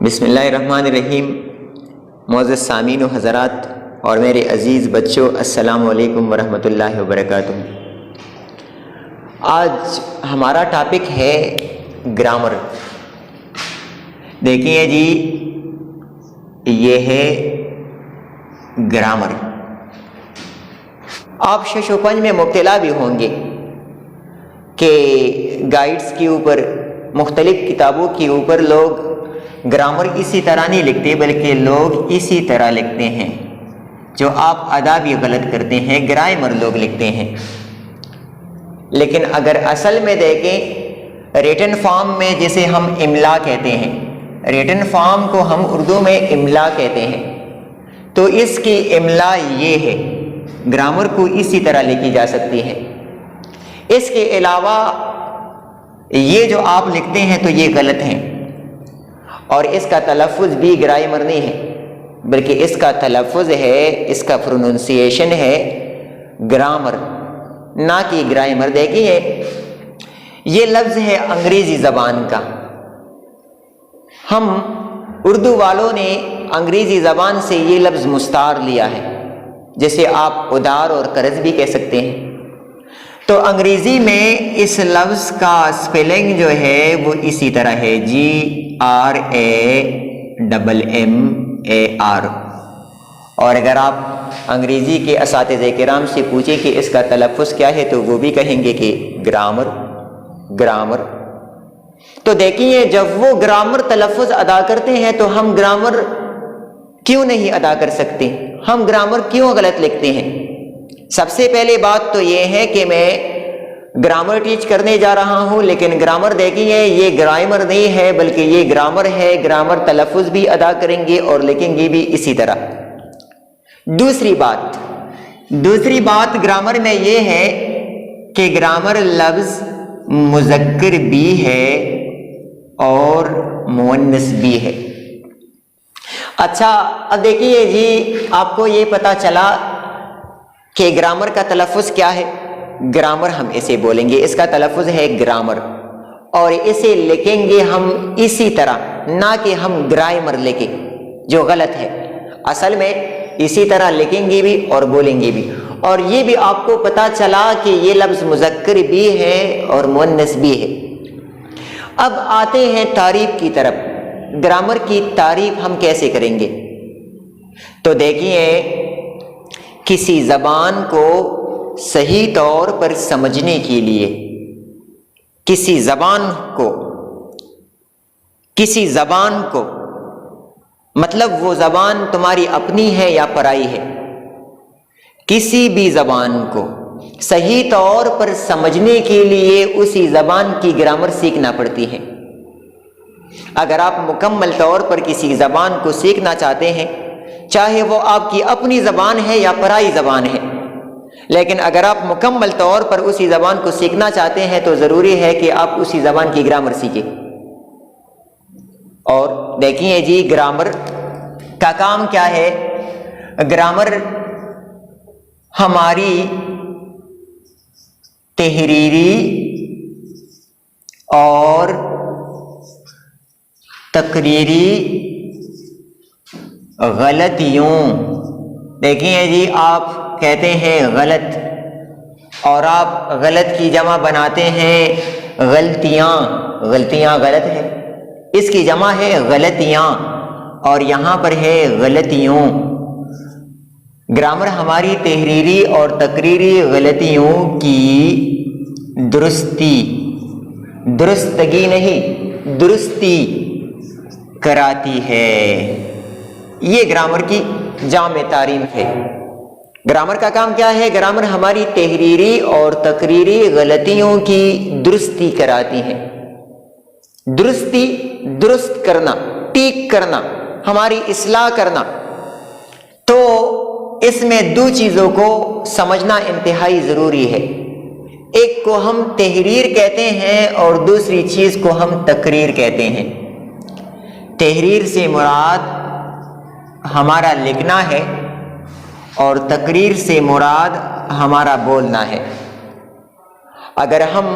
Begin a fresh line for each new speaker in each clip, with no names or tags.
بسم اللہ الرحمن الرحیم۔ معزز سامعین و حضرات اور میرے عزیز بچوں، السلام علیکم ورحمۃ اللہ وبرکاتہ۔ آج ہمارا ٹاپک ہے گرامر۔ دیکھیے جی، یہ ہے گرامر۔ آپ شش و پنج میں مبتلا بھی ہوں گے کہ گائیڈز کے اوپر، مختلف کتابوں کے اوپر لوگ گرامر اسی طرح نہیں لکھتے، بلکہ لوگ اسی طرح لکھتے ہیں۔ جو آپ ادا بھی غلط کرتے ہیں، گرامر لوگ لکھتے ہیں۔ لیکن اگر اصل میں دیکھیں، ریٹن فارم میں جسے ہم املا کہتے ہیں، ریٹن فارم کو ہم اردو میں املا کہتے ہیں، تو اس کی املا یہ ہے، گرامر کو اسی طرح لکھی جا سکتی ہے۔ اس کے علاوہ یہ جو آپ لکھتے ہیں تو یہ غلط ہیں، اور اس کا تلفظ بھی گرامر نہیں ہے، بلکہ اس کا تلفظ ہے، اس کا پروننسیشن ہے گرامر، نہ کہ گرامر۔ دیکھیے، یہ لفظ ہے انگریزی زبان کا۔ ہم اردو والوں نے انگریزی زبان سے یہ لفظ مستعار لیا ہے، جسے آپ ادار اور قرض بھی کہہ سکتے ہیں۔ تو انگریزی میں اس لفظ کا سپیلنگ جو ہے وہ اسی طرح ہے، GRAMMAR۔ اور اگر آپ انگریزی کے اساتذہ کرام سے پوچھیں کہ اس کا تلفظ کیا ہے تو وہ بھی کہیں گے کہ گرامر، گرامر۔ تو دیکھیے، جب وہ گرامر تلفظ ادا کرتے ہیں تو ہم گرامر کیوں نہیں ادا کر سکتے؟ ہم گرامر کیوں غلط لکھتے ہیں؟ سب سے پہلے بات تو یہ ہے کہ میں گرامر ٹیچ کرنے جا رہا ہوں، لیکن گرامر دیکھیے، یہ گرامر نہیں ہے بلکہ یہ گرامر ہے۔ گرامر تلفظ بھی ادا کریں گے اور لکھیں گے بھی اسی طرح۔ دوسری بات گرامر میں یہ ہے کہ گرامر لفظ مذکر بھی ہے اور مؤنث بھی ہے۔ اچھا، اب دیکھیے جی، آپ کو یہ پتا چلا کہ گرامر کا تلفظ کیا ہے۔ گرامر ہم اسے بولیں گے، اس کا تلفظ ہے گرامر، اور اسے لکھیں گے ہم اسی طرح، نہ کہ ہم گرامر لکھیں، جو غلط ہے۔ اصل میں اسی طرح لکھیں گے بھی اور بولیں گے بھی۔ اور یہ بھی آپ کو پتا چلا کہ یہ لفظ مذکر بھی ہے اور مؤنث بھی ہے۔ اب آتے ہیں تعریف کی طرف۔ گرامر کی تعریف ہم کیسے کریں گے؟ تو دیکھیے، کسی زبان کو صحیح طور پر سمجھنے کے لیے، کسی زبان کو مطلب وہ زبان تمہاری اپنی ہے یا پرائی ہے، کسی بھی زبان کو صحیح طور پر سمجھنے کے لیے اسی زبان کی گرامر سیکھنا پڑتی ہے۔ اگر آپ مکمل طور پر کسی زبان کو سیکھنا چاہتے ہیں، چاہے وہ آپ کی اپنی زبان ہے یا پرائی زبان ہے، لیکن اگر آپ مکمل طور پر اسی زبان کو سیکھنا چاہتے ہیں تو ضروری ہے کہ آپ اسی زبان کی گرامر سیکھیں۔ اور دیکھیے جی، گرامر کا کام کیا ہے؟ گرامر ہماری تحریری اور تقریری غلطیوں، دیکھیے جی، آپ کہتے ہیں غلط، اور آپ غلط کی جمع بناتے ہیں غلطیاں۔ غلطیاں غلط ہے، اس کی جمع ہے غلطیاں، اور یہاں پر ہے غلطیوں۔ گرامر ہماری تحریری اور تقریری غلطیوں کی درستگی نہیں، درستی کراتی ہے۔ یہ گرامر کی جامع تعریف ہے۔ گرامر کا کام کیا ہے؟ گرامر ہماری تحریری اور تقریری غلطیوں کی درستی کراتی ہے۔ درستی، درست کرنا، ٹھیک کرنا، ہماری اصلاح کرنا۔ تو اس میں دو چیزوں کو سمجھنا انتہائی ضروری ہے۔ ایک کو ہم تحریر کہتے ہیں اور دوسری چیز کو ہم تقریر کہتے ہیں۔ تحریر سے مراد ہمارا لکھنا ہے اور تقریر سے مراد ہمارا بولنا ہے۔ اگر ہم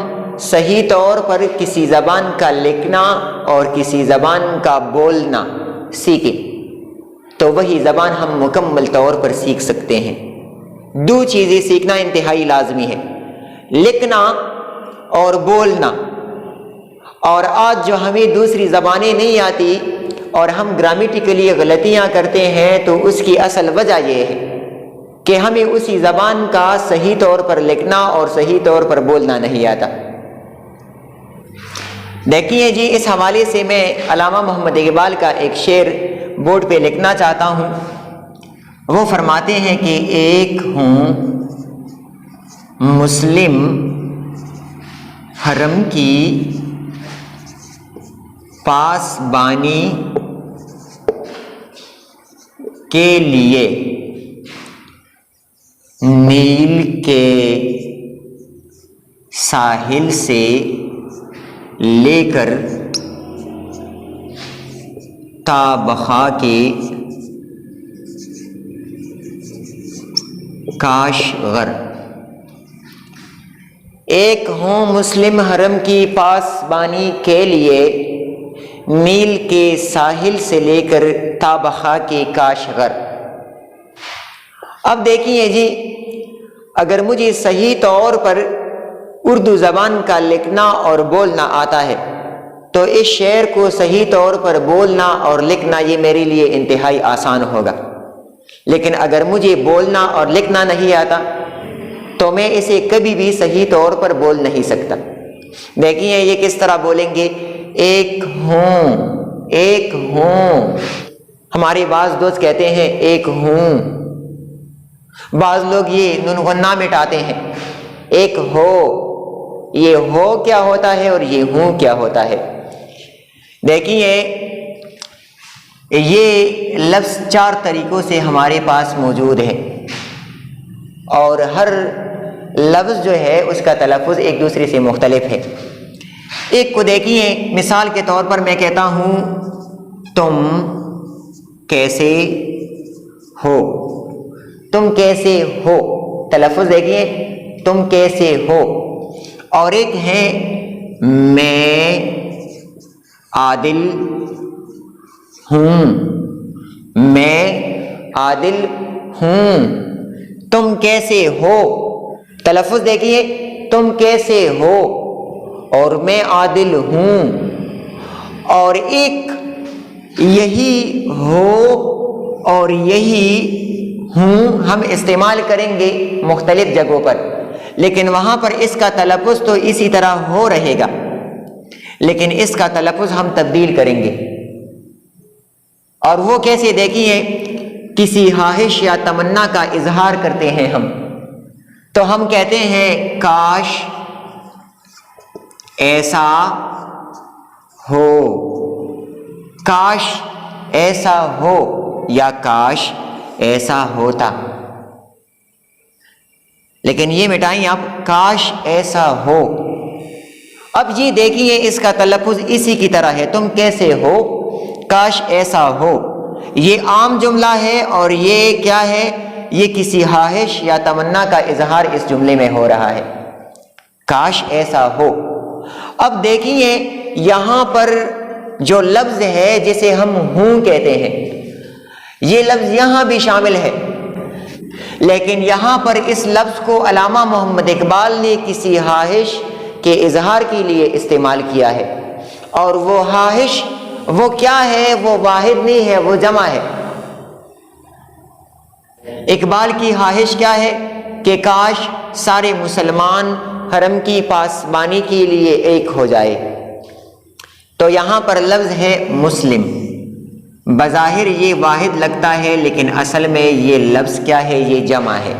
صحیح طور پر کسی زبان کا لکھنا اور کسی زبان کا بولنا سیکھیں تو وہی زبان ہم مکمل طور پر سیکھ سکتے ہیں۔ دو چیزیں سیکھنا انتہائی لازمی ہے، لکھنا اور بولنا۔ اور آج جو ہمیں دوسری زبانیں نہیں آتی اور ہم گرامیٹیکلی غلطیاں کرتے ہیں تو اس کی اصل وجہ یہ ہے کہ ہمیں اسی زبان کا صحیح طور پر لکھنا اور صحیح طور پر بولنا نہیں آتا۔ دیکھیے جی، اس حوالے سے میں علامہ محمد اقبال کا ایک شعر بورڈ پہ لکھنا چاہتا ہوں۔ وہ فرماتے ہیں کہ ایک ہوں مسلم حرم کی پاسبانی کے لیے نیل کے ساحل سے لے کر تا بخا کے کاشغر۔ ایک ہوں مسلم حرم کی پاسبانی کے لیے نیل کے ساحل سے لے کر تا بخا کے کاشغر۔ اب دیکھیے جی، اگر مجھے صحیح طور پر اردو زبان کا لکھنا اور بولنا آتا ہے تو اس شعر کو صحیح طور پر بولنا اور لکھنا یہ میرے لیے انتہائی آسان ہوگا۔ لیکن اگر مجھے بولنا اور لکھنا نہیں آتا تو میں اسے کبھی بھی صحیح طور پر بول نہیں سکتا۔ دیکھیے یہ کس طرح بولیں گے، ایک ہوں، ایک ہوں۔ ہمارے بعض دوست کہتے ہیں ایک ہوں، بعض لوگ یہ نون غنہ مٹاتے ہیں، ایک ہو۔ یہ ہو کیا ہوتا ہے اور یہ ہوں کیا ہوتا ہے؟ دیکھیے یہ لفظ چار طریقوں سے ہمارے پاس موجود ہے اور ہر لفظ جو ہے اس کا تلفظ ایک دوسرے سے مختلف ہے۔ ایک کو دیکھیے، مثال کے طور پر میں کہتا ہوں تم کیسے ہو، تم کیسے ہو، تلفظ دیکھیے تم کیسے ہو۔ اور ایک ہے میں عادل ہوں، میں عادل ہوں، تم کیسے ہو، تلفظ دیکھیے تم کیسے ہو اور میں عادل ہوں۔ اور ایک یہی ہو اور یہی ہوں ہم استعمال کریں گے مختلف جگہوں پر، لیکن وہاں پر اس کا تلفظ تو اسی طرح ہو رہے گا، لیکن اس کا تلفظ ہم تبدیل کریں گے۔ اور وہ کیسے؟ دیکھیے کسی خواہش یا تمنا کا اظہار کرتے ہیں ہم تو ہم کہتے ہیں کاش ایسا ہو، کاش ایسا ہو یا کاش ایسا ہوتا۔ لیکن یہ مٹائیں آپ، کاش ایسا ہو۔ اب یہ دیکھیے اس کا تلفظ اسی کی طرح ہے، تم کیسے ہو، کاش ایسا ہو۔ یہ عام جملہ ہے اور یہ کیا ہے؟ یہ کسی خواہش یا تمنا کا اظہار اس جملے میں ہو رہا ہے، کاش ایسا ہو۔ اب دیکھیے یہاں پر جو لفظ ہے جسے ہم ہوں کہتے ہیں، یہ لفظ یہاں بھی شامل ہے، لیکن یہاں پر اس لفظ کو علامہ محمد اقبال نے کسی خواہش کے اظہار کے لیے استعمال کیا ہے، اور وہ خواہش وہ کیا ہے؟ وہ واحد نہیں ہے، وہ جمع ہے۔ اقبال کی خواہش کیا ہے کہ کاش سارے مسلمان حرم کی پاسبانی کے لیے ایک ہو جائے۔ تو یہاں پر لفظ ہے مسلم، بظاہر یہ واحد لگتا ہے لیکن اصل میں یہ لفظ کیا ہے؟ یہ جمع ہے،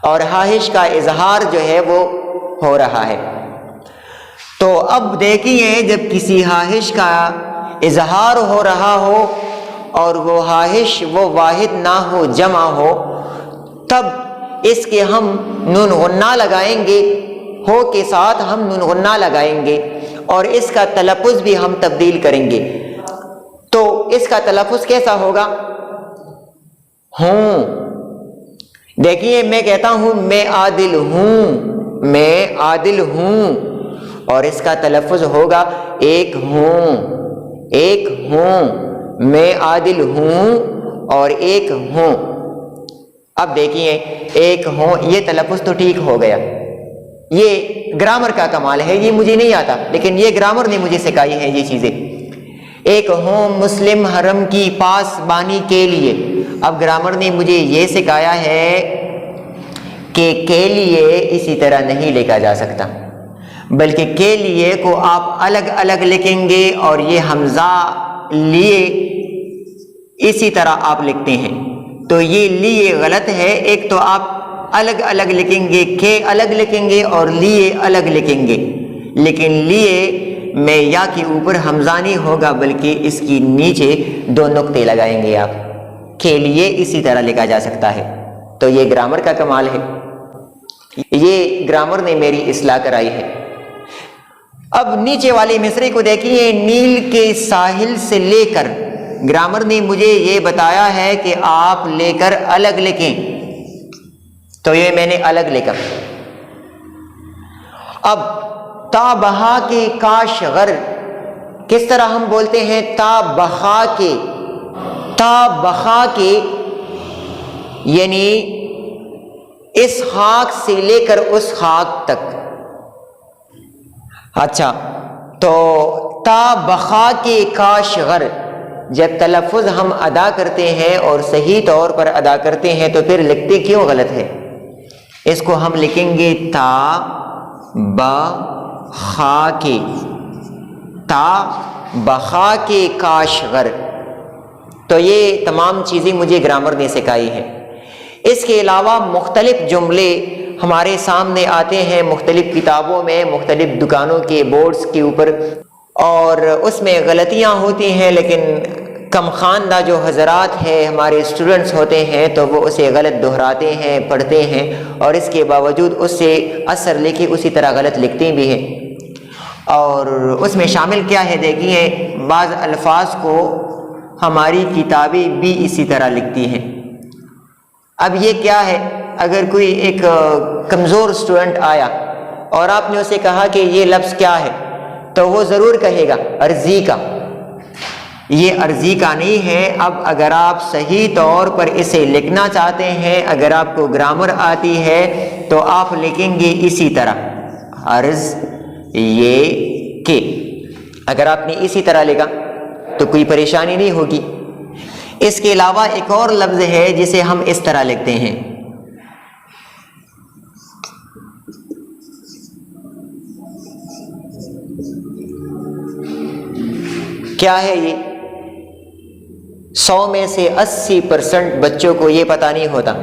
اور خواہش کا اظہار جو ہے وہ ہو رہا ہے۔ تو اب دیکھیے جب کسی خواہش کا اظہار ہو رہا ہو اور وہ خواہش وہ واحد نہ ہو، جمع ہو، تب اس کے ہم نون غنہ لگائیں گے، ہو کے ساتھ ہم نون غنہ لگائیں گے اور اس کا تلفظ بھی ہم تبدیل کریں گے۔ تو اس کا تلفظ کیسا ہوگا؟ ہوں۔ دیکھیے میں کہتا ہوں میں عادل ہوں، میں عادل ہوں، اور اس کا تلفظ ہوگا ایک ہوں، ایک ہوں، میں عادل ہوں اور ایک ہوں۔ اب دیکھیے ایک ہوں، یہ تلفظ تو ٹھیک ہو گیا، یہ گرامر کا کمال ہے، یہ مجھے نہیں آتا لیکن یہ گرامر نے مجھے سکھائی ہے یہ چیزیں۔ ایک ہوں مسلم حرم کی پاسبانی کے لیے، اب گرامر نے مجھے یہ سکھایا ہے کہ کے لیے اسی طرح نہیں لکھا جا سکتا، بلکہ کے لیے کو آپ الگ الگ لکھیں گے، اور یہ حمزہ لیے اسی طرح آپ لکھتے ہیں، تو یہ لیے غلط ہے۔ ایک تو آپ الگ الگ لکھیں گے، کے الگ لکھیں گے اور لیے الگ لکھیں گے، لیکن لیے میں یا کے اوپر حمزہ نہیں ہوگا بلکہ اس کی نیچے 2 نقطے لگائیں گے آپ، کے لیے اسی طرح لکھا جا سکتا ہے۔ تو یہ گرامر کا کمال ہے، یہ گرامر نے میری اصلاح کرائی ہے۔ اب نیچے والے مصرے کو دیکھیے، نیل کے ساحل سے لے کر، گرامر نے مجھے یہ بتایا ہے کہ آپ لے کر الگ لکھیں، تو یہ میں نے الگ لکھا۔ اب تا بہا کے کاشغر کس طرح ہم بولتے ہیں؟ تا بہا کے، تا بہا کے یعنی اس خاک سے لے کر اس خاک تک۔ اچھا، تو تا بخا کے کاشغر جب تلفظ ہم ادا کرتے ہیں اور صحیح طور پر ادا کرتے ہیں تو پھر لکھتے کیوں غلط ہے؟ اس کو ہم لکھیں گے تا بخا کے، تا بخا کے کاشغر۔ تو یہ تمام چیزیں مجھے گرامر نے سکھائی ہیں۔ اس کے علاوہ مختلف جملے ہمارے سامنے آتے ہیں مختلف کتابوں میں، مختلف دکانوں کے بورڈز کے اوپر، اور اس میں غلطیاں ہوتی ہیں، لیکن کم خواندہ جو حضرات ہیں، ہمارے اسٹوڈنٹس ہوتے ہیں، تو وہ اسے غلط دہراتے ہیں، پڑھتے ہیں، اور اس کے باوجود اس سے اثر لے کے اسی طرح غلط لکھتے بھی ہیں۔ اور اس میں شامل کیا ہے دیکھیے، بعض الفاظ کو ہماری کتابیں بھی اسی طرح لکھتی ہیں۔ اب یہ کیا ہے؟ اگر کوئی ایک کمزور اسٹوڈنٹ آیا اور آپ نے اسے کہا کہ یہ لفظ کیا ہے، تو وہ ضرور کہے گا عرضی کا، یہ عرضی کا نہیں ہے۔ اب اگر آپ صحیح طور پر اسے لکھنا چاہتے ہیں، اگر آپ کو گرامر آتی ہے تو آپ لکھیں گے اسی طرح عرض یہ کہ۔ اگر آپ نے اسی طرح لکھا تو کوئی پریشانی نہیں ہوگی۔ اس کے علاوہ ایک اور لفظ ہے جسے ہم اس طرح لکھتے ہیں، کیا ہے یہ؟ 100 میں سے 80% بچوں کو یہ پتہ نہیں ہوتا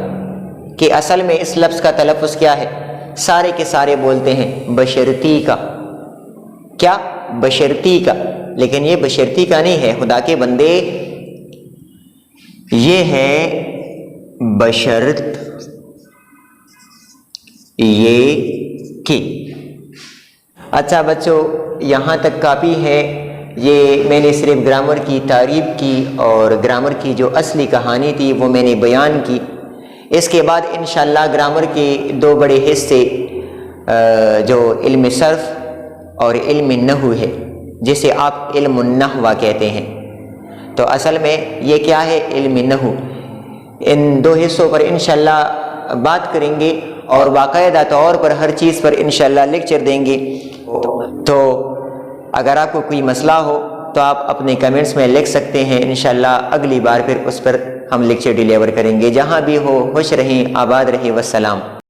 کہ اصل میں اس لفظ کا تلفظ کیا ہے۔ سارے کے سارے بولتے ہیں بشرتی کا، کیا؟ بشرتی کا، لیکن یہ بشرتی کا نہیں ہے خدا کے بندے، یہ ہے بشرط یہ کہ۔ اچھا بچوں، یہاں تک کافی ہے۔ یہ میں نے صرف گرامر کی تعریف کی اور گرامر کی جو اصلی کہانی تھی وہ میں نے بیان کی۔ اس کے بعد انشاءاللہ گرامر کے 2 بڑے حصے جو علم صرف اور علم نحو ہے، جسے آپ علم النحو کہتے ہیں، تو اصل میں یہ کیا ہے؟ علم نحو۔ ان 2 حصوں پر انشاءاللہ بات کریں گے اور باقاعدہ طور پر ہر چیز پر انشاءاللہ لیکچر دیں گے۔ تو اگر آپ کو کوئی مسئلہ ہو تو آپ اپنے کمنٹس میں لکھ سکتے ہیں، انشاءاللہ اگلی بار پھر اس پر ہم لیکچر ڈیلیور کریں گے۔ جہاں بھی ہو خوش رہیں، آباد رہیں، والسلام۔